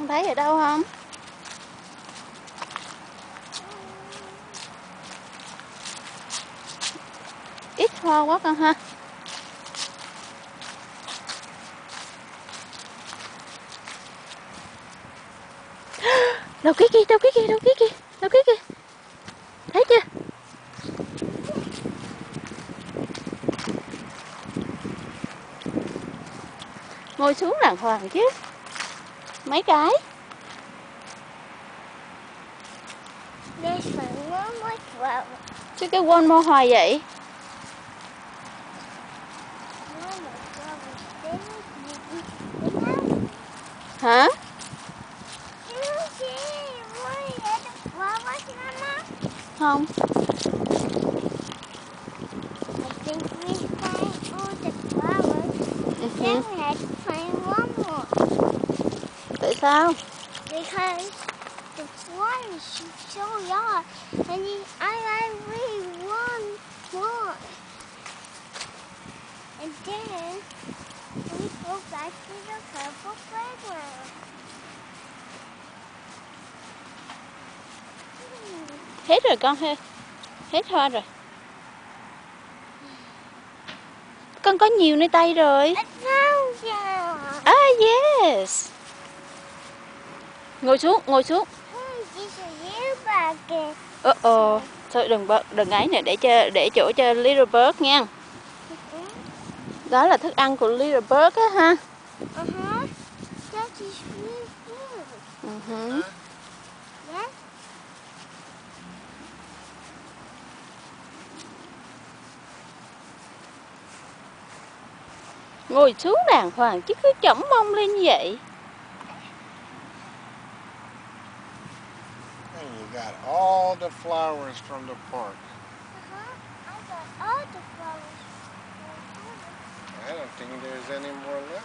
Con thấy ở đâu không? Ít hoa quá con ha. Đâu kia kìa, đâu kia kìa, đâu kia kìa, đâu kia kìa. Thấy chưa? Ngồi xuống đàng hoàng chứ. Mấy cái. Chứ cái quên mô hoài vậy. Hả? Không. Tại sao? Because the flower is so young, and I really want more. And then we go back to the purple playground. Hết rồi con ha. Hết hoa rồi. Con có nhiều nơi tay rồi. Ah yes. Ngồi xuống, ngồi xuống. Thôi đừng ấy nè, để chỗ cho Little Bird nha. Đó là thức ăn của Little Bird á ha. That is really good. Yes. Ngồi xuống đàng hoàng chứ cứ chỏng mông lên như vậy. And you got all the flowers from the park. I got all the flowers. I don't think there's any more left.